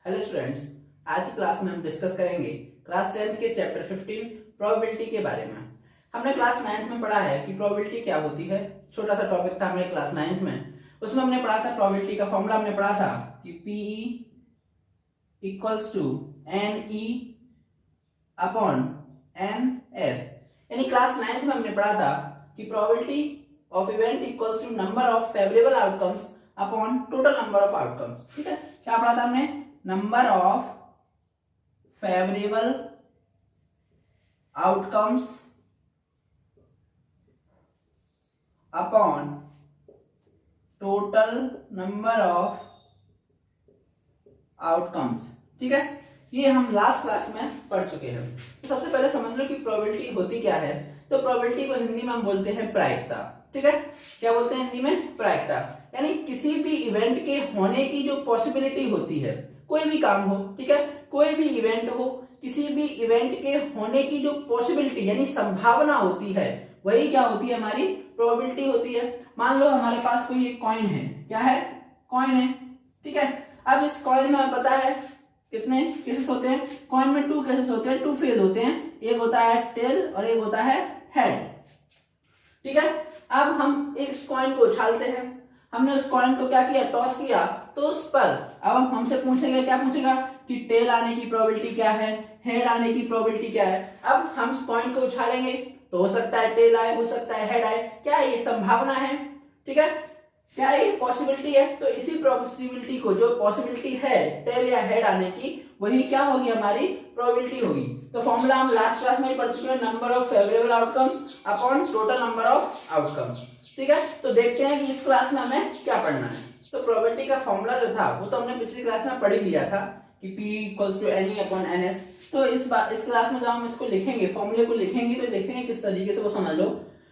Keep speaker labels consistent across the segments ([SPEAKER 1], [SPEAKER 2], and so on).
[SPEAKER 1] Hello students, आज की class में हम डिस्कस करेंगे क्लास 10th के चैप्टर 15 प्रोबेबिलिटी के बारे में। हमने क्लास 9th में पढ़ा है कि प्रोबेबिलिटी क्या होती है। छोटा सा टॉपिक था हमारे क्लास 9th में, उसमें हमने पढ़ा था प्रोबेबिलिटी का फॉर्मूला। हमने पढ़ा था कि Pe equals to NE upon NS। यानी क्लास 9th में हमने पढ़ा था कि probability of event equals to number of favourable outcomes upon total number of outcomes. ठीक है, क्या पढ़ा था हमने? Number of favourable outcomes upon total number of outcomes. ठीक है, ये हम लास्ट क्लास में पढ़ चुके हैं। तो सबसे पहले समझ लो कि प्रोबेबिलिटी होती क्या है। तो प्रोबेबिलिटी को हिंदी में हम बोलते हैं प्रायिकता। ठीक है, क्या बोलते हैं हिंदी में? प्रायिकता। यानी किसी भी इवेंट के होने की जो पॉसिबिलिटी होती है, कोई भी काम हो, ठीक है, कोई भी इवेंट हो, किसी भी इवेंट के होने की जो पॉसिबिलिटी यानी संभावना होती है, वही क्या होती है? हमारी प्रोबेबिलिटी होती है। मान लो हमारे पास कोई एक कॉइन है। क्या है? कॉइन है। ठीक है, अब इस कॉइन में पता है कितने केसेस होते हैं? कॉइन में 2 केसेस होते हैं, 2 फेज होते हैं। एक होता है टेल और एक होता है हेड। ठीक है, अब हम इस कॉइन को उछालते हैं। हमने उस कॉइन को क्या किया? टॉस किया। तो उस पर अब हम हमसे पूछेंगे, क्या पूछेगा कि टेल आने की प्रोबेबिलिटी क्या है, हेड आने की प्रोबेबिलिटी क्या है। अब हम कॉइन को उछालेंगे तो हो सकता है टेल आए, हो सकता है हेड आए। क्या ये संभावना है? ठीक है, क्या ये पॉसिबिलिटी है? तो इसी पॉसिबिलिटी को, जो पॉसिबिलिटी है टेल या हेड आने की, वही क्या होगी? हमारी प्रोबेबिलिटी होगी। तो फॉर्मूला हम लास्ट क्लास में ही पढ़ चुके हैं, number of favourable outcomes upon total number of outcomes. ठीक है, तो देखते हैं कि इस क्लास में हमें क्या पढ़ना है। तो प्रोबेबिलिटी का फॉर्मूला जो था वो तो हमने पिछली क्लास में पढ़ ही लिया था कि P equals to NE upon NS। तो इस क्लास में जब हम इसको लिखेंगे, फॉर्मूले को लिखेंगे, तो लिखेंगे किस तरीके से वो समझ लो।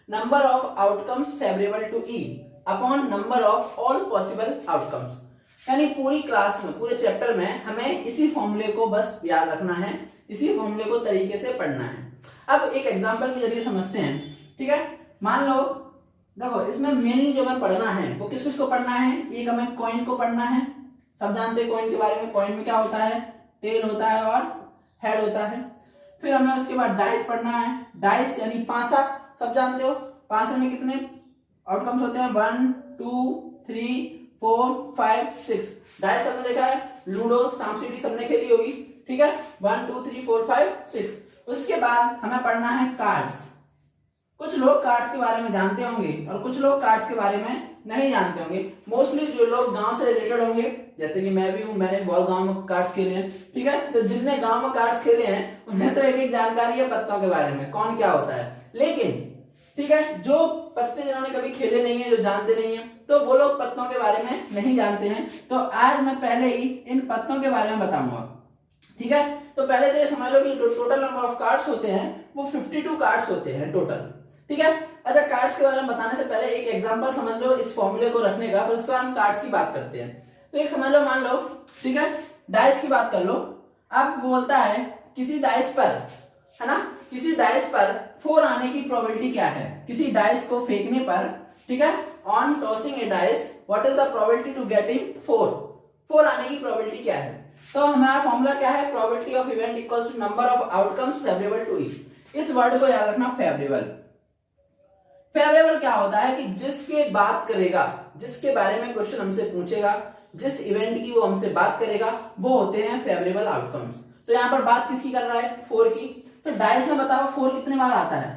[SPEAKER 1] Number of outcomes favourable to E upon number of all possible outcomes. यानी पूरी क्लास में, पूरे चैप्टर में हमें इसी फॉर्मूले को बस याद रखना है, इसी फॉर्मूले को तरीके से पढ़ना है। अब एक एग्जांपल के जरिए समझते हैं। ठीक है, मान लो देखो, इसमें मेनली जो हमें पढ़ना है वो किस किस को पढ़ना है? एक हमें कॉइन को पढ़ना है। सब जानते हैं कॉइन के बारे में। कॉइन में क्या होता है? टेल होता है और हेड होता है। फिर हमें उसके बाद डाइस पढ़ना है। डाइस यानी पासा, सब जानते हो। पासे में कितने आउटकम्स होते हैं? 1 2 3 4 5 6। डाइस सबने देखा है, लूडो, सांप सीढ़ी सबने खेली होगी। ठीक है, 1 2 3 4 5 6। उसके बाद हमें पढ़ना है कार्ड्स। कुछ लोग कार्ड्स के बारे में जानते होंगे और कुछ लोग कार्ड्स के बारे में नहीं जानते होंगे। मोस्टली जो लोग गांव से रिलेटेड होंगे, जैसे कि मैं भी हूं, मैंने बहुत गांव में कार्ड्स खेले हैं। ठीक है, तो जिनने गांव में कार्ड्स खेले हैं उन्हें तो एक एक जानकारी है पत्तों के बारे में, कौन क्या होता है। लेकिन ठीक है, जो पत्ते जिन्होंने कभी खेले नहीं है, जो जानते नहीं है, तो वो लोग पत्तों के बारे में नहीं जानते हैं। तो आज मैं पहले ही इन पत्तों के बारे में बताऊंगा। ठीक है, तो पहले तो ये समझ लो कि टोटल नंबर ऑफ कार्ड्स होते हैं वो 52 कार्ड्स होते हैं टोटल। ठीक है, अच्छा, कार्ड्स के बारे में बताने से पहले एक एग्जांपल समझ लो इस फॉर्मूले को रखने का, फिर उसके बाद हम कार्ड्स की बात करते हैं। तो एक समझ लो, मान लो, ठीक है, डाइस की बात कर लो। अब बोलता है किसी डाइस पर, है ना, किसी डाइस पर 4 आने की प्रोबेबिलिटी क्या है? किसी डाइस को फेंकने पर, ठीक है, on tossing a dice, what is the probability to getting 4 आने की प्रोबेबिलिटी क्या है? तो हमारा फॉर्मूला क्या है? Probability of event equals to number of outcomes favourable to E. इस वर्ड को याद रखना, फेवरेबल। फेवरेबल क्या होता है कि जिसके बात करेगा, जिसके बारे में क्वेश्चन हमसे पूछेगा, जिस इवेंट की वो हमसे बात करेगा, वो होते हैं फेवरेबल आउटकम्स। तो यहाँ पर बात किसकी कर रहा है? 4 की। तो डाइस में बताओ 4 कितने बार आता है?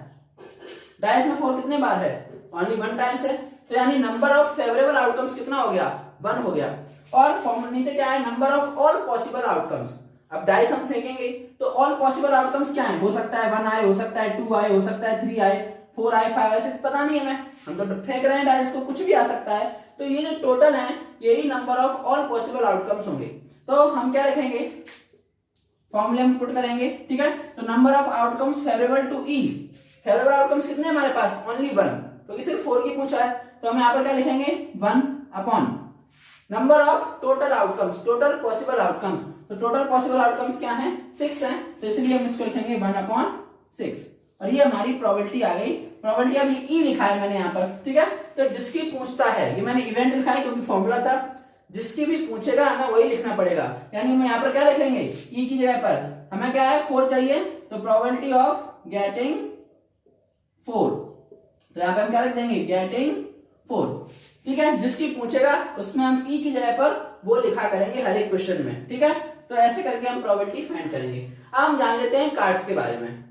[SPEAKER 1] डाइस में 4 कितने बार है? ओनली 1 टाइम्स है। तो यानी नंबर ऑफ फेवरेबल आउटकम्स कितना हो गया? 1 हो गया। और फॉर्मूला नीचे क्या है? Number of all possible outcomes. अब डाइस हम फेंकेंगे तो ऑल पॉसिबल आउटकम्स क्या है? हो सकता है 1 आए, हो सकता है 2 आए, हो सकता है 3 आए, 4 आए, 5 आए, पता नहीं है, हमें, हम तो फेंक रहे हैं डाइस को, कुछ भी आ सकता है। तो ये जो टोटल है, यही number of all possible outcomes होंगे। तो हम क्या रखेंगे? फॉर्मूले में पुट करेंगे। ठीक है, तो number of outcomes favourable to E. Favourable outcomes कितने हमारे पास? ओनली 1, क्योंकि सिर्फ 4 की पूछा है। तो हम यहाँ पर क्या लिखेंगे? 1 upon number of total outcomes, total possible outcomes. तो टोटल पॉसिबल आउटकम्स क्या है? 6 है, तो इसलिए हम इसको लिखेंगे 1 अपॉन 6। और ये हमारी प्रोबेबिलिटी आ गई। प्रोबेबिलिटी अभी ई लिखा है मैंने यहाँ पर। ठीक है, तो जिसकी पूछता है, ये मैंने इवेंट लिखा है क्योंकि फॉर्मूला था। जिसकी भी पूछेगा हमें वही लिखना पड़ेगा। यानी हम यहाँ पर क्या लिखेंगे, ई की जगह पर हमें क्या है 4 चाहिए, तो प्रोबेबिलिटी ऑफ गेटिंग 4, तो यहाँ पे हम क्या लिख देंगे गेटिंग 4। ठीक है, जिसकी पूछेगा उसमें हम ई की जगह पर वो लिखा करेंगे हर एक क्वेश्चन में। ठीक है, तो ऐसे करके हम प्रोबेबिलिटी फाइंड करेंगे। अब हम जान लेते हैं कार्ड्स के बारे में।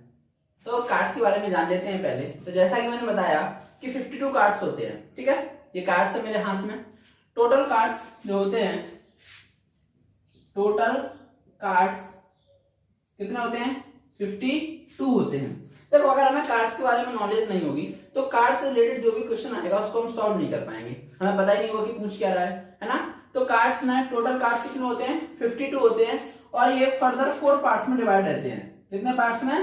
[SPEAKER 1] तो कार्ड्स के बारे में जान लेते हैं पहले। तो जैसा कि मैंने बताया कि 52 कार्ड्स होते हैं। ठीक है, ये कार्ड्स है मेरे हाथ में। टोटल कार्ड्स जो होते हैं, टोटल कार्ड्स कितने होते हैं 52 होते हैं। देखो अगर हमें कार्ड्स के बारे में नॉलेज नहीं होगी तो कार्ड से रिलेटेड जो भी क्वेश्चन आएगा उसको हम सॉल्व नहीं कर पाएंगे, हमें पता ही नहीं होगा कि पूछ क्या रहा है ना। तो कार्ड्स में टोटल कार्ड्स कितने होते हैं 52 होते हैं, और ये फर्दर 4 पार्ट्स में डिवाइड रहते हैं। कितने पार्ट्स में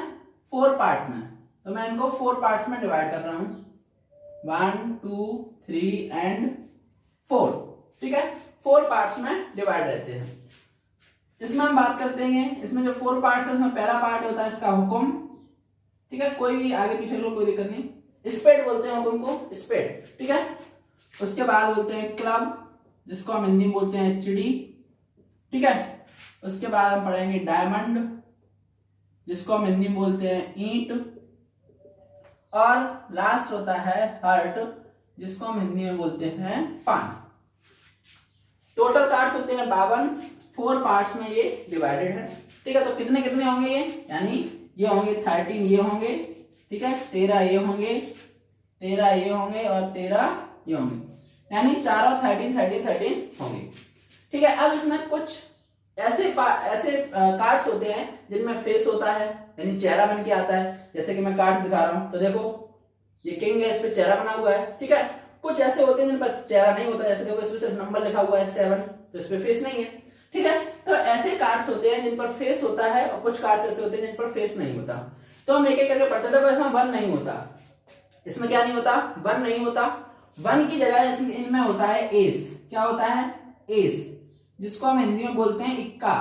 [SPEAKER 1] 4 पार्ट्स में। तो मैं इनको 4 पार्ट्स में डिवाइड कर रहा हूं, 1 2 3 एंड 4। ठीक है, 4 पार्ट्स में डिवाइड रहते हैं। इसमें हम बात करते हैं, इसमें जो 4 पार्ट्स है इसमें पहला पार्ट होता है इसका हुक्म। ठीक है, कोई भी आगे पीछे लो कोई दिक्कत नहीं। स्पेड बोलते हैं हुक्म को, स्पेड। ठीक है, उसके बाद बोलते हैं क्लब, जिसको हम हिंदी में बोलते हैं चिड़ी। ठीक है, उसके बाद हम पढ़ेंगे डायमंड, जिसको हम हिंदी में बोलते हैं ईंट, और लास्ट होता है हर्ट, जिसको हम हिंदी में बोलते हैं पान। टोटल कार्ड्स होते हैं 52, 4 पार्ट्स में ये डिवाइडेड है। ठीक है, तो कितने कितने होंगे ये, यानी ये होंगे 13 ये होंगे। ठीक है, 13 ये होंगे, 13 ये होंगे और 13 ये होंगे, यानी चारों 13 13 13 होंगे। ठीक है, अब इसमें कुछ ऐसे कार्ड्स होते हैं जिनमें फेस होता है, यानी चेहरा बन के आता है। जैसे कि मैं कार्ड्स दिखा रहा हूं, तो देखो ये किंग है, इस पे चेहरा बना हुआ है। ठीक है, कुछ ऐसे होते हैं जिन पर चेहरा नहीं होता, जैसे देखो इस पे सिर्फ नंबर लिखा हुआ है 7, तो इस पे फेस नहीं है। ठीक है, तो ऐसे कार्ड्स होते हैं जिन पर फेस होता है, और कुछ कार्ड्स ऐसे होते हैं जिन पर फेस नहीं होता। तो हम एक एक करके पढ़ते थे। इसमें 1 नहीं होता, इसमें क्या नहीं होता 1 नहीं होता। 1 की जगह इनमें होता है एस। क्या होता है एस, जिसको हम हिंदी में बोलते हैं इक्का।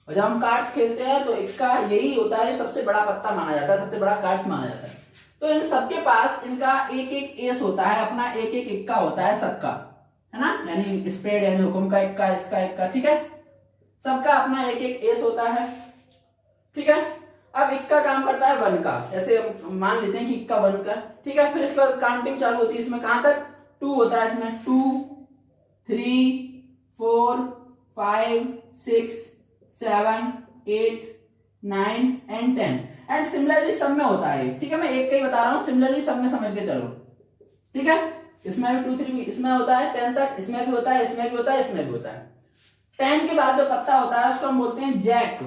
[SPEAKER 1] और जब हम कार्ड्स खेलते हैं तो इक्का यही होता है, सबसे बड़ा पत्ता माना जाता है, सबसे बड़ा कार्ड्स माना जाता है। तो इन सबके पास इनका एक एक एस होता है, अपना एक एक इक्का होता है सबका, है ना। यानी स्पेड यानी हुक्म का इक्का, इसका इक्का। ठीक है, सबका अपना एक एक एस होता है। ठीक है, अब इक्का काम करता है 1 का, ऐसे मान लेते हैं कि इक्का 1 का। ठीक है, फिर इसके बाद काउंटिंग चालू होती है। इसमें कहां तक 2 होता है, इसमें 2 3 4 5 6 7 8 9 एंड 10 एंड सिमिलरली सब में होता है। ठीक है, मैं एक का ही बता रहा हूं, सिमिलरली सब में समझ के चलो। ठीक है, इसमें भी 2 3 इसमें होता है 10 तक, इसमें भी होता है, इसमें भी होता है, इसमें भी होता है। 10 के बाद जो पत्ता होता है उसको हम बोलते हैं जैक।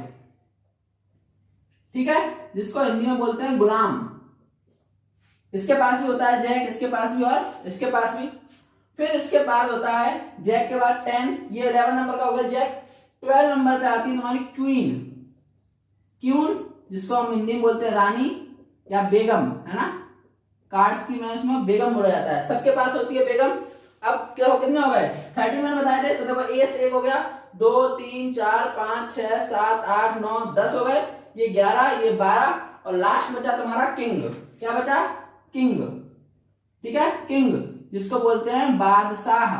[SPEAKER 1] ठीक है, जिसको हिंदी में बोलते हैं गुलाम। इसके पास भी होता है जैक, इसके पास भी और इसके पास भी। फिर इसके बाद होता है जैक के बाद 10, ये 11 नंबर का हो गया जैक। 12 नंबर पे आती है तुम्हारी क्वीन, क्यून, जिसको हम हिंदी में बोलते हैं रानी या बेगम, है ना। कार्ड्स की में उसमें बेगम बोला जाता है, सबके पास होती है बेगम। अब क्या हो, कितने हो गए 13 मैंने बताए थे। तो देखो एस 1 हो गया, 2 3 4 5 6 7 8 9 10 हो गए, ये 11 ये 12, और लास्ट बचा तुम्हारा किंग। क्या बचा किंग। ठीक है, किंग जिसको बोलते हैं बादशाह।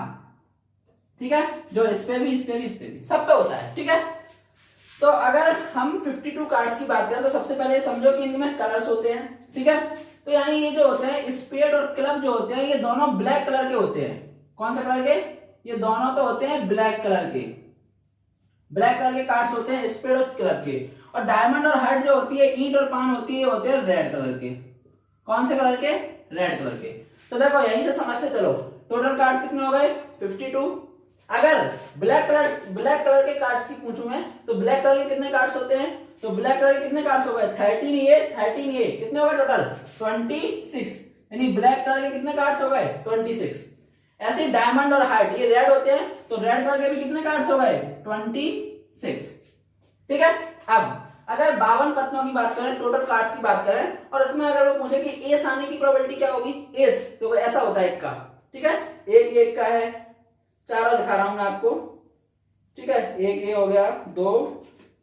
[SPEAKER 1] ठीक है, जो इस पे भी, इस पे भी, इस पे भी, सब पे होता है। ठीक है, तो अगर हम 52 कार्ड्स की बात करें तो सबसे पहले समझो कि इनमें कलर्स होते हैं। ठीक है, तो यानी ये जो होते हैं स्पेड और क्लब जो होते हैं ये दोनों ब्लैक कलर के होते हैं। कौन सा कलर के, ये दोनों तो होते हैं ब्लैक कलर के। ब्लैक कलर के कार्ड्स होते हैं स्पेड और क्लब के। और डायमंड और हर्ट जो होती है, ईंट और पान होती है, होते हैं रेड कलर के। कौन से कलर के, रेड कलर के। तो देखो यहीं से समझते चलो, टोटल कार्ड्स कितने हो गए 52। अगर ब्लैक कलर के कार्ड्स की पूछूं मैं, तो ब्लैक कलर के कितने कार्ड्स होते हैं, तो ब्लैक कलर के कितने कार्ड्स हो गए 13 ये कितने हो गए टोटल 26, यानी ब्लैक कलर के कितने कार्ड्स हो गए 26। ऐसे डायमंड और हार्ट ये रेड होते हैं, तो रेड कलर के भी कितने कार्ड्स हो गए 26। ठीक है, अब अगर 52 पत्तों की बात करें, टोटल कार्ड्स की बात करें, और इसमें अगर वो पूछे कि एस आने की प्रोबेबिलिटी क्या होगी, एस तो ऐसा होता है एक का। ठीक है, एक ये एक का है, चारों दिखा रहा हूं मैं आपको। ठीक है, एक ये हो गया 2,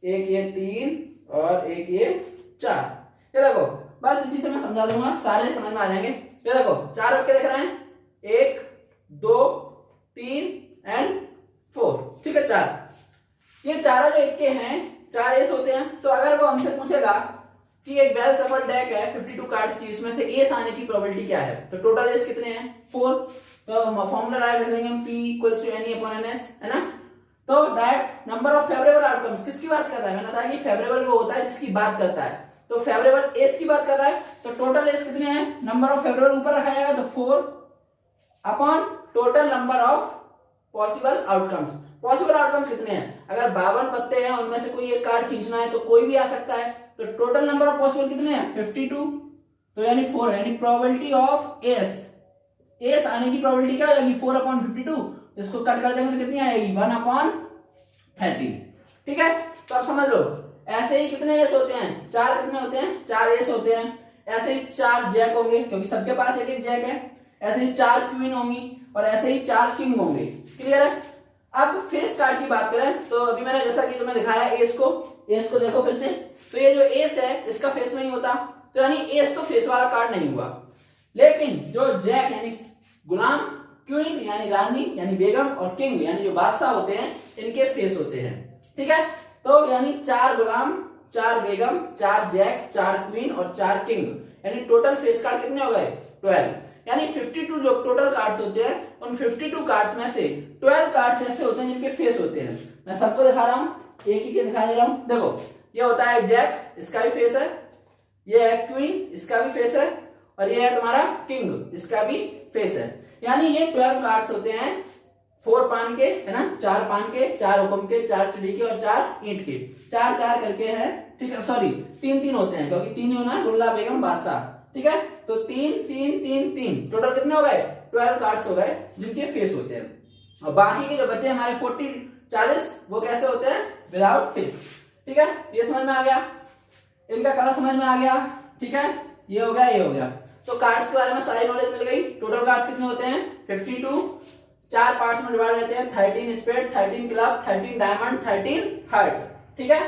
[SPEAKER 1] एक ये 3 और एक ये 4। ये देखो बस इसी से मैं समझा दूंगा, सारे समझ में आ जाएंगे। ये देखो 4 रख के देख रहे हैं, 1 2 3 एंड 4, ठीक है, 4। ये चारों जो इक्के हैं 4 एस होते हैं। तो अगर वो हमसे पूछेगा कि एक वेल सफल डेक है 52 कार्ड्स की, उसमें से एस आने की प्रोबेबिलिटी क्या है, तो टोटल एस कितने हैं 4। तो फॉर्मूला डायरेक्ट लिख देंगे P इक्वल्स टू NE/NS, है ना। तो direct number of favourable outcomes किसकी बात कर रहा है, मैंने बताया कि फेवरेबल वो होता है जिसकी बात करता है, तो फेवरेबल एस की बात कर रहा है। तो टोटल एस कितने हैं, नंबर ऑफ फेवरेबल ऊपर रखा जाएगा तो 4 upon total number of possible outcomes. Possible outcomes कितने हैं, अगर 52 पत्ते हैं उनमें से कोई एक कार्ड खींचना है तो कोई भी आ सकता है। तो टोटल नंबर ऑफ पॉसिबल कितने हैं 52, तो यानी 4, यानी प्रोबेबिलिटी ऑफ एस आने की प्रोबेबिलिटी क्या होगी 4/52। इसको कट कर देंगे तो कितनी आएगी 1/30, ठीक है। तो अब समझ लो ऐसे ही कितने एस होते हैं, 4 कितने होते हैं 4 एस होते हैं। ऐसे ही 4 जैक होंगे क्योंकि सबके पास एक एक जैक है। ऐसे ही 4 क्वीन होंगी और ऐसे ही 4 किंग होंगे, क्लियर है। अब फेस कार्ड की बात करें तो अभी मैंने जैसा कि तुम्हें दिखाया एस को देखो फिर से, तो ये जो एस है इसका फेस नहीं होता, तो यानी एस तो फेस वाला कार्ड नहीं हुआ। लेकिन जो जैक यानी गुलाम, क्वीन यानी रानी यानी बेगम और किंग यानी जो बादशाह होते हैं इनके फेस होते हैं, ठीक है। तो यानी 4 गुलाम, 4 बेगम, 4 जैक, 4 क्वीन और 4 किंग, यानी टोटल फेस कार्ड कितने हो गए 12। यानी 52 जो टोटल कार्ड्स होते हैं उन 52 कार्ड्स में से 12 कार्ड्स ऐसे होते हैं जिनके फेस होते हैं। मैं सबको दिखा रहा हूं, एक ही के दिखा दे रहा हूं। देखो ये होता है जैक, इसका भी फेस है, ये है क्वीन, इसका भी फेस है, और ये है तुम्हारा किंग, इसका भी फेस है। यानी ये 12 कार्ड्स होते हैं 4 पान के, है ना, 4 पान के, 4 हुक्म के, 4 चिड़ी के और 4 ईंट के, 4 करके हैं, ठीक है। सॉरी 3 होते हैं क्योंकि 3 ही होना है, गुल्ला बेगम बादशाह, ठीक है। तो 3 टोटल कितने हो गए 12 कार्ड्स हो गए जिनके फेस होते हैं। और बाकी के जो बचे हमारे 40 वो कैसे होते हैं विदाउट फेस, ठीक है। ये समझ में आ गया, इनका कलर समझ में आ गया, ठीक है। ये हो गया, ये हो गया। तो कार्ड्स के बारे में सारी नॉलेज मिल गई। टोटल कार्ड्स कितने होते हैं 52, 4 पार्ट्स में डिवाइड रहते हैं, 13 स्पेड, 13 क्लब, 13 डायमंड, 13 हार्ट, ठीक है।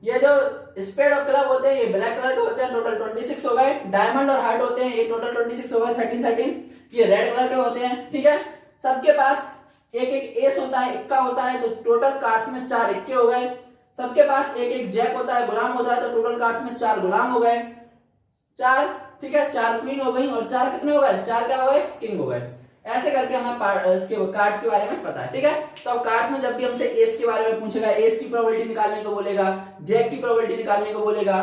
[SPEAKER 1] ये जो स्पेड और क्लब होते हैं ये ब्लैक कलर के होते हैं, टोटल 26 हो गए। डायमंड और हार्ट होते हैं ये टोटल 26 हो गए, 13 ये रेड कलर के होते हैं, ठीक है। सबके पास एक एक एस होता है, इक्का होता है, तो टोटल कार्ड्स में 4 इक्के हो गए। सबके पास एक एक जैक होता है, गुलाम होता है, तो टोटल कार्ड्स में 4 गुलाम हो गए, 4, ठीक है। 4 क्वीन हो गई और 4 कितने हो गए 4 क्या हो गए किंग हो गए। ऐसे करके हमें इसके कार्ड्स के बारे में पता है, ठीक है। तो अब कार्ड्स में जब भी हमसे एस के बारे में पूछेगा, एस की प्रोबेबिलिटी निकालने को बोलेगा, जैक की प्रोबेबिलिटी निकालने को बोलेगा,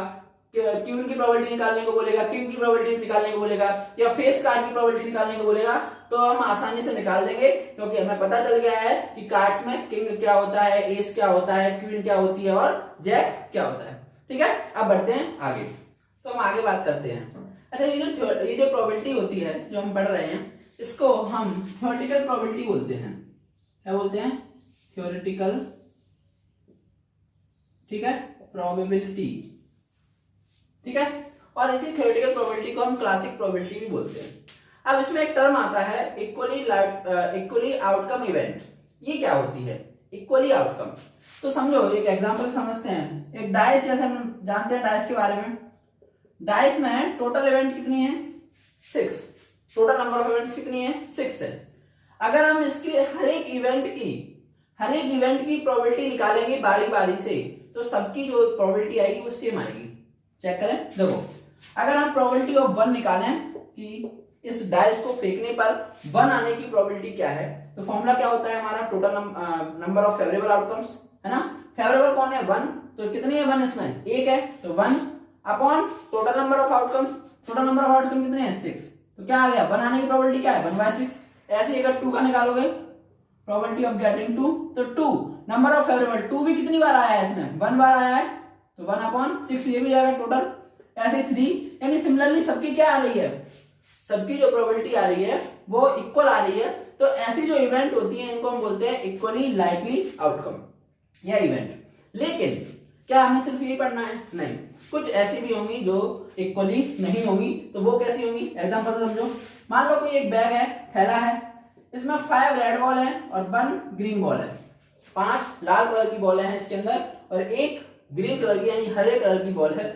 [SPEAKER 1] क्वीन की प्रोबेबिलिटी निकालने को बोलेगा, किंग की प्रोबेबिलिटी निकालने को बोलेगा, या फेस कार्ड की प्रोबेबिलिटी निकालने को बोलेगा, तो हम आसानी से निकाल देंगे क्योंकि हमें पता चल गया है कि कार्ड्स में किंग क्या होता है, एस क्या होता है, क्वीन क्या होती है और जैक क्या होता है, ठीक है। अब बढ़ते हैं आगे, तो हम आगे बात करते हैं। अच्छा ये जो प्रोबेबिलिटी होती है जो हम पढ़ रहे हैं इसको हम थ्योरेटिकल प्रोबेबिलिटी बोलते हैं। क्या बोलते हैं थ्योरेटिकल, ठीक है, प्रोबेबिलिटी, ठीक है। और इसी थ्योरेटिकल प्रोबेबिलिटी को हम क्लासिक प्रोबेबिलिटी भी बोलते हैं। अब इसमें एक टर्म आता है इक्वली आउटकम इवेंट। ये क्या होती है इक्वली आउटकम, तो समझो एक एग्जांपल समझते हैं। एक डाइस, जैसे हम जानते हैं डाइस के बारे में, डाइस में टोटल इवेंट कितनी है 6, टोटल नंबर ऑफ इवेंट्स कितनी है 6 है। अगर हम इसके हर एक इवेंट की प्रोबेबिलिटी निकालेंगे बारी बारी से, तो सबकी जो प्रोबेबिलिटी आएगी वो सेम आएगी। चेक करें, देखो अगर हम प्रोबेबिलिटी ऑफ 1 निकालें कि इस डाइस को फेंकने पर 1 आने की प्रोबेबिलिटी क्या है, तो फॉर्मूला क्या होता है हमारा total number of favourable outcomes, है ना। फेवरेबल कौन है 1, तो कितनी है 1 इसमें 1 है, तो 1 upon total number of outcomes, total number of outcome कितने हैं 6, तो क्या आ गया 1 आने की प्रोबेबिलिटी क्या है 1/6। ऐसे ही अगर 2 का निकालोगे प्रोबेबिलिटी ऑफ गेटिंग 2, तो 2 नंबर ऑफ फेवरेबल 2 भी कितनी बार आया है इसमें 1 बार आया है, तो 1/6 ये भी जाएगा टोटल। ऐसे 3, यानी सिमिलरली सबकी क्या आ रही है, सबकी जो प्रोबेबिलिटी आ रही है वो इक्वल आ रही है। तो ऐसी जो इवेंट होती है इनको हम बोलते हैं इक्वली लाइकली आउटकम या इवेंट। लेकिन क्या हमें सिर्फ यही पढ़ना है, नहीं, कुछ ऐसी भी होंगी जो इक्वली नहीं होंगी, तो वो कैसी होंगी एग्जांपल समझो। मान लो कोई एक बैग है, थैला है, इसमें 5 रेड बॉल है और 1 ग्रीन बॉल है, 5 लाल कलर की बॉल है इसके अंदर और 1 ग्रीन कलर की यानी हरे कलर की बॉल है।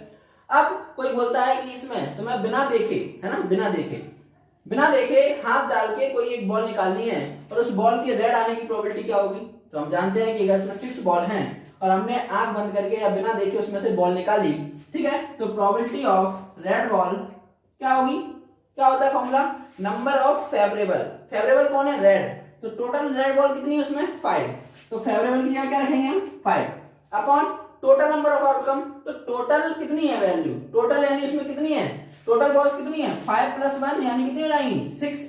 [SPEAKER 1] अब कोई बोलता है कि इसमें तो मैं बिना देखे, है ना, बिना देखे बिना देखे हाथ डाल के कोई एक बॉल निकालनी है और उस बॉल के रेड आने की प्रोबेबिलिटी क्या होगी? तो हम जानते हैं कि अगर इसमें 6 बॉल हैं और हमने आंख बंद करके या बिना देखे उसमें से बॉल निकाली, ठीक है, तो प्रोबेबिलिटी ऑफ रेड बॉल क्या होगी? क्या होता है formula? Number of favourable. Favourable कौन है? रेड। तो टोटल रेड बॉल कितनी है उसमें? 5। तो फेवरेबल की जगह क्या रखेंगे हम? 5 upon total number of outcome. तो टोटल कितनी है वैल्यू? टोटल यानी उसमें कितनी है? टोटल बॉल्स कितनी है? 5 + 1 यानी कितनी हो जाएंगी? 6।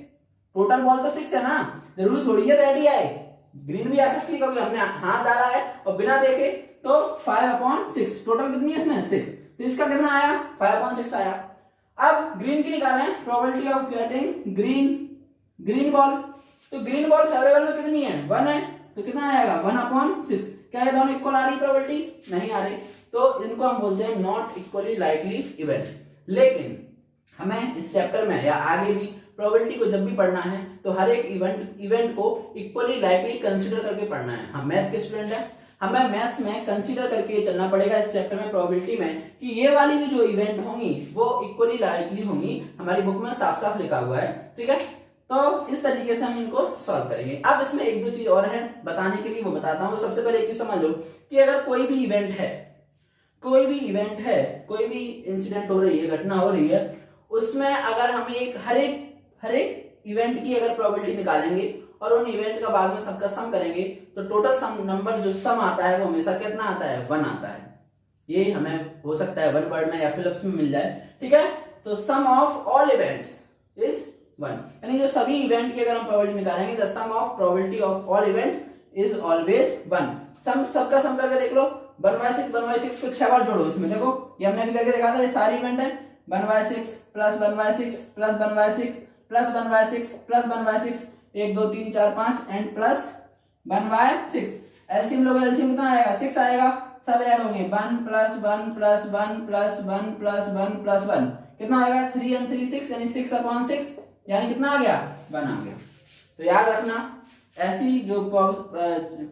[SPEAKER 1] टोटल बॉल तो 6 है ना, जरूरी थोड़ी है रेड ही आए, ग्रीन भी आ सकती है क्योंकि हमने हाथ डाला है और बिना देखे। तो 5/6 टोटल कितनी है इसमें? 6। तो इसका कितना आया? 5/6 आया। अब ग्रीन की निकालें, probability of getting green ball. तो ग्रीन बॉल फेवरेबल में कितनी है? 1 है, तो कितना आएगा? 1/6। क्या ये दोनों इक्वल आ रही प्रोबेबिलिटी? नहीं आ रही, तो इनको हम बोलते हैं नॉट इक्वली लाइकली इवेंट। लेकिन हमें इस चैप्टर में या आगे भी प्रोबेबिलिटी को जब भी पढ़ना है तो हर एक इवेंट को इक्वली लाइकली कंसीडर करके पढ़ना है। हम मैथ के स्टूडेंट हैं, हमें मैथ्स में कंसीडर करके चलना पड़ेगा इस चैप्टर में प्रोबेबिलिटी में कि ये वाली भी जो इवेंट होंगी वो इक्वली लाइकली होंगी। हमारी बुक में साफ साफ लिखा हुआ है, ठीक है। तो इस तरीके से हम इनको सॉल्व करेंगे। अब इसमें एक दो चीज और है बताने के लिए, वो बताता हूँ। तो सबसे पहले एक चीज समझ लो कि अगर कोई भी इवेंट है, कोई भी इंसिडेंट हो रही है, घटना हो रही है, उसमें अगर हम हर एक इवेंट की अगर प्रोबेबिलिटी निकालेंगे और उन इवेंट का बाद में सबका सम करेंगे तो टोटल सम नंबर जो सम आता है वो हमेशा कितना आता है? 1 आता है। ये हमें हो सकता है 1 वर्ड में या फिलिप्स में मिल जाए, ठीक है। तो सम ऑफ ऑल इवेंट्स इज 1, यानी जो सभी इवेंट की अगर हम प्रोबेबिलिटी निकालेंगे the sum of probability of all events is always 1। सबका सम करके देख लो, 1/6 को 6 बार जोड़ो। इसमें देखो ये हमने अभी करके देखा था, ये सारी इवेंट है 1/6 + 1/6 + 1/6 + 1/6 + 1/6 1 2 3 4 5 एंड प्लस 1/6। एलसीएम लोगे, एलसीएम कितना आएगा? 6 आएगा। सब ऐड होंगे 1 + 1 + 1 + 1 + 1 + 1 कितना आएगा? 3 and 3 6 यानी 6/6 यानी कितना आ गया? 1 आ गया। तो याद रखना ऐसी जो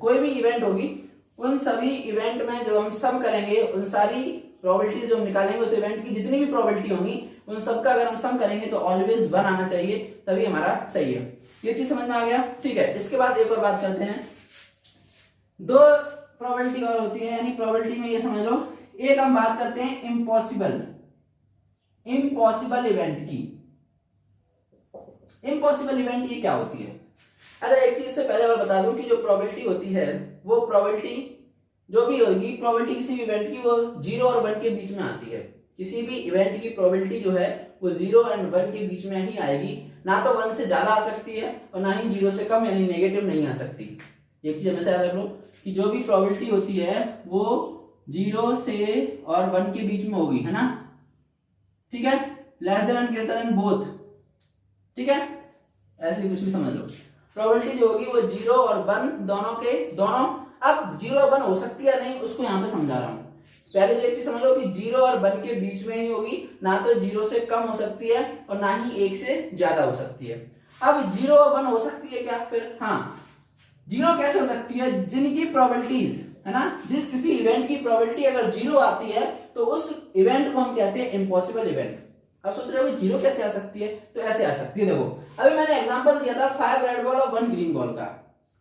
[SPEAKER 1] कोई भी इवेंट होगी उन सभी इवेंट में जो हम सम करेंगे उन सारी प्रोबेबिलिटी जो हम निकालेंगे उस इवेंट की जितनी भी प्रोबेबिलिटी होंगी उन सबका अगर हम सम करेंगे तो ऑलवेज 1 आना चाहिए, तभी हमारा सही है। ये चीज समझ में आ गया, ठीक है। इसके बाद एक और बात करते हैं, 2 प्रोबेबिलिटी और होती है, यानी प्रोबेबिलिटी में ये समझ लो, एक हम बात करते हैं इम्पॉसिबल इवेंट की। इम्पॉसिबल इवेंट ये क्या होती है? अच्छा, एक चीज से पहले और बता दूं कि जो प्रोबेबिलिटी होती है वो प्रोबेबिलिटी जो भी होगी, प्रोबेबिलिटी किसी भी इवेंट की वो 0 और 1 के बीच में आती है। किसी भी इवेंट की प्रोबेबिलिटी जो है वो 0 और 1 के बीच में ही आएगी, ना तो 1 से ज्यादा आ सकती है और ना ही 0 से कम यानी नेगेटिव नहीं आ सकती। एक चीज हमेशा याद रख लो कि जो भी प्रोबेबिलिटी होती है वो 0 से और 1 के बीच में होगी, है ना, ठीक है, less than and greater than both, ठीक है, ऐसे कुछ भी समझ लो। प्रोबेबिलिटी जो होगी वो 0 और 1 दोनों अब 0 और 1 हो सकती है नहीं, उसको यहाँ पे समझा रहा हूँ। पहले तो एक चीज समझ लो कि 0 और 1 के बीच में ही होगी, ना तो 0 से कम हो सकती है और ना ही 1 से ज्यादा हो सकती है। अब 0 और 1 हो सकती है क्या? फिर हाँ, 0 कैसे हो सकती है? जिनकी प्रोबेबिलिटीज है ना, जिस किसी इवेंट की प्रोबेबिलिटी अगर 0 आती है तो उस इवेंट को हम कहते हैं इम्पॉसिबल इवेंट। अब सोच रहे हो 0 कैसे आ सकती है? तो ऐसे आ सकती है। देखो अभी मैंने एग्जांपल दिया था 5 रेड बॉल और 1 ग्रीन बॉल का,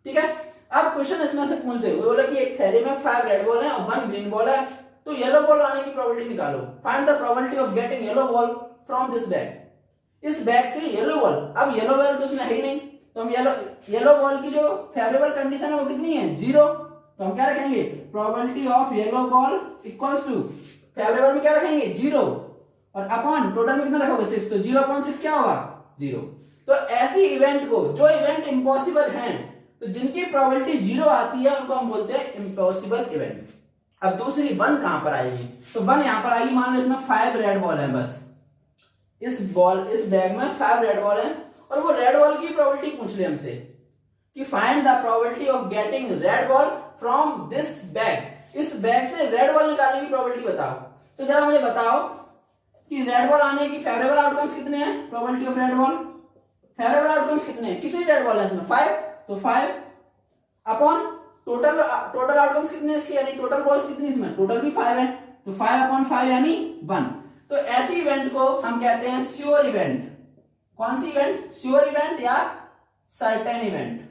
[SPEAKER 1] ठीक है। अब क्वेश्चन इसमें से पूछ दे, वो बोला कि एक थैली में 5 रेड बॉल है और 1 ग्रीन बॉल है, तो येलो बॉल आने की प्रोबेबिलिटी निकालो। Find the probability of getting yellow ball from this bag. इस बैग से येलो बॉल, अब येलो बॉल तो उसमें है ही नहीं, तो हम येलो बॉल की जो फेवरेबल कंडीशन है वो कितनी है? 0। तो हम क्या रखेंगे? Probability of yellow ball equals to favourable में क्या रखेंगे? 0 और अपॉन टोटल में कितना रखोगे? 6। तो 0/6 क्या होगा? 0। तो ऐसी इवेंट को, जो इवेंट इम्पॉसिबल हैं, तो जिनकी प्रोबेबिलिटी 0 आती है उनको हम बोलते हैं इम्पॉसिबल इवेंट। अब दूसरी 1 कहां पर आएगी? तो 1 यहां पर आएगी, मान लो इसमें 5 रेड बॉल है, बस इस बैग में 5 रेड बॉल है और वो रेड बॉल की प्रोबेबिलिटी पूछ ले हमसे कि find the probability of getting red ball from this bag. इस बैग से रेड बॉल निकालने की प्रोबेबिलिटी बताओ। तो जरा मुझे बताओ कि रेड बॉल आने की फेवरेबल आउटकम्स कितने हैं? Probability of red ball, favourable outcomes कितने हैं? कितनी रेड बॉल है इसमें? 5। तो 5 अपॉन टोटल आउटकम्स कितने हैं इसके, यानी टोटल बॉल्स कितनी इसमें? टोटल भी 5 है, तो 5/5 यानी 1। तो ऐसी इवेंट को हम कहते हैं श्योर इवेंट। कौन सी इवेंट, श्योर इवेंट या सर्टेन इवेंट।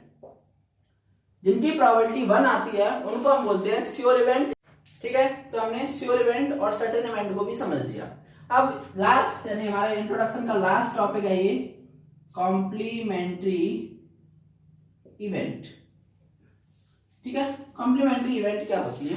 [SPEAKER 1] जिनकी प्रोबेबिलिटी 1 आती है उनको हम बोलते हैं श्योर इवेंट। ठीक है, तो हमने श्योर इवेंट और सर्टेन इवेंट को भी समझ लिया। अब लास्ट यानी हमारे इंट्रोडक्शन का लास्ट टॉपिक है ये कॉम्प्लीमेंट्री इवेंट। ठीक है, कॉम्प्लीमेंट्री इवेंट क्या होती है,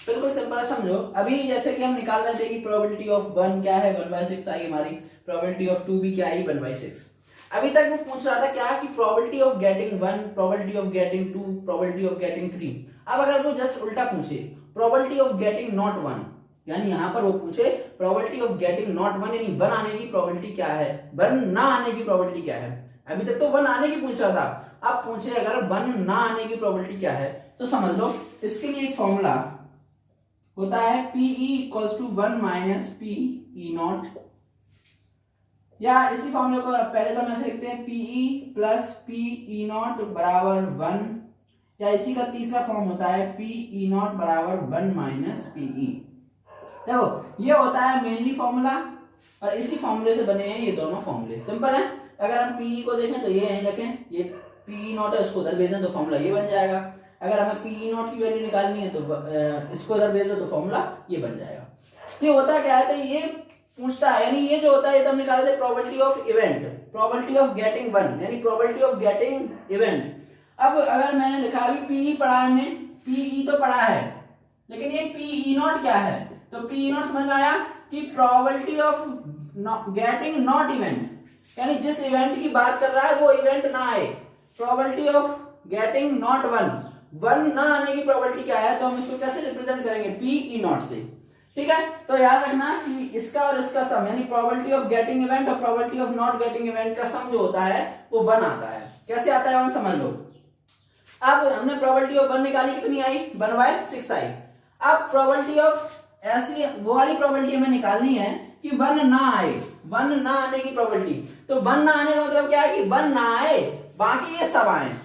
[SPEAKER 1] बिल्कुल सिंपल समझो। अभी जैसे कि हम निकाल रहे थे कि प्रोबेबिलिटी ऑफ 1 क्या है, 1/6 आई हमारी, प्रोबेबिलिटी ऑफ 2 भी क्या आई, 1/6। अभी तक वो पूछ रहा था क्या कि probability of getting 1, probability of getting 2, probability of getting 3। अब अगर वो जस्ट उल्टा पूछे प्रोबेबिलिटी ऑफ गेटिंग नॉट 1, यानी यहां पर वो पूछे प्रोबेबिलिटी ऑफ गेटिंग नॉट 1 यानी 1 आने की प्रोबेबिलिटी क्या है, 1 ना आने की प्रोबेबिलिटी क्या है। अभी तक तो 1 आने की पूछ रहा था, अब पूछे अगर 1 ना आने की प्रोबेबिलिटी क्या है, तो समझ लो इसके लिए एक फॉर्मूला होता है PE equals to 1 minus PE not, या इसी फॉर्मूले को पहले तो हम ऐसे लिखते हैं PE प्लस PE नॉट बराबर 1, या इसी का तीसरा फॉर्म होता है PE नॉट बराबर 1 माइनस PE। देखो ये होता है मेनली फॉर्मूला, और इसी फॉर्मूले से बने हैं ये दोनों फॉर्मूले। सिंपल है, अगर हम PE को देखें तो ये यहीं रखें, ये PE नॉट है, उसको उधर भेज दें तो फॉर्मूला ये बन जाएगा। अगर हमें PE नॉट की वैल्यू निकालनी है तो इसको उधर भेज दो तो फॉर्मूला ये बन जाएगा। ये होता क्या है, तो ये पूछता है, यानी ये जो होता है ये तो हम निकाले थे probability of event, probability of getting 1 यानी प्रोबेबिलिटी ऑफ गेटिंग इवेंट। अब अगर मैंने लिखा अभी PE पढ़ा है, हमने PE तो पढ़ा है, लेकिन ये PE नॉट क्या है, तो PE नॉट समझ में आया कि probability of getting not event, यानी जिस इवेंट की बात कर रहा है वो इवेंट ना आए। प्रोबेबिलिटी ऑफ गेटिंग नॉट 1 ना आने की प्रोबेबिलिटी क्या है, तो हम इसको कैसे रिप्रेजेंट करेंगे, PE नॉट से। ठीक है, तो याद रखना कि इसका और इसका सम यानी प्रोबेबिलिटी ऑफ गेटिंग इवेंट और probability of not getting event का सम जो होता है वो 1 आता है। कैसे आता है समझ लो। अब हमने प्रोबेबिलिटी ऑफ 1 निकाली, कितनी आई, 1/6 आई। अब प्रोबेबिलिटी ऑफ ऐसी वो वाली प्रोबेबिलिटी हमें निकालनी है कि 1 ना आए, 1 ना आने की प्रोबेबिलिटी। तो 1 ना आने का मतलब क्या है कि 1 ना आए, बाकी ये सब आए,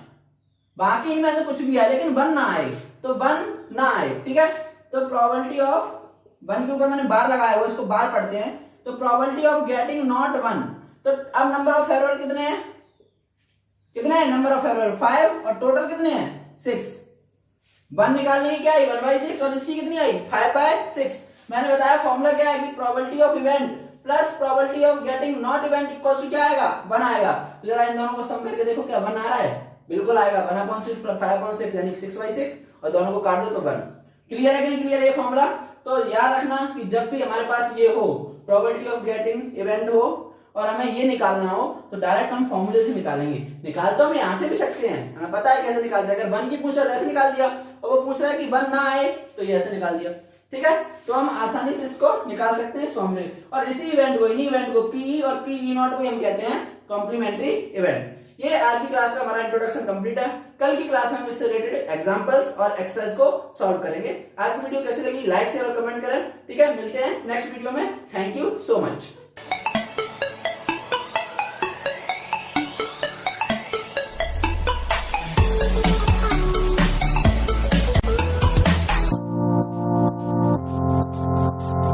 [SPEAKER 1] बाकी इनमें से कुछ भी आए लेकिन 1 ना आए, तो 1 ना आए। ठीक है, तो प्रोबेबिलिटी ऑफ 1 के ऊपर मैंने बार लगाया हुआ, इसको बार पढ़ते हैं। तो प्रोबेबिलिटी ऑफ गेटिंग नॉट 1, तो अब नंबर ऑफ एरर कितने हैं, नंबर ऑफ एरर 5 और टोटल कितने हैं 6। 1 निकालने की क्या आई 1/6 और इसकी कितनी आई 5/6। मैंने बताया फॉर्मूला क्या है कि probability of event plus probability of getting not event equals to क्या आएगा 1 आएगा। तो जरा इन दोनों को सम करके देखो क्या 1 आ रहा है, बिल्कुल आएगा 1/6 प्लस 5/6 यानी 6/6 और दोनों को काट दो तो 1। क्लियर है कि नहीं क्लियर है ये फॉर्मूला। तो याद रखना कि जब भी हमारे पास ये हो प्रोबेबिलिटी ऑफ गेटिंग इवेंट हो और हमें ये निकालना हो तो डायरेक्ट हम फॉर्मूले से निकालेंगे। निकाल तो हम यहाँ से भी सकते हैं, हमें पता है कैसे निकालते हैं। अगर 1 की पूछ रहा है तो ऐसे निकाल दिया, और वो पूछ रहा है कि 1 ना आए तो ये ऐसे निकाल दिया। ठीक है, तो हम आसानी से इसको निकाल सकते हैं इस फॉर्मूले। और इसी इवेंट को, इन्हीं इवेंट को PE और PE नॉट को हम कहते हैं कॉम्प्लीमेंट्री इवेंट। ये आज की क्लास का हमारा इंट्रोडक्शन कंप्लीट है। कल की क्लास में हम इससे रिलेटेड एग्जांपल्स और एक्सरसाइज को सॉल्व करेंगे। आज की वीडियो कैसी लगी लाइक शेयर और कमेंट करें। ठीक है, मिलते हैं नेक्स्ट वीडियो में। Thank you so much.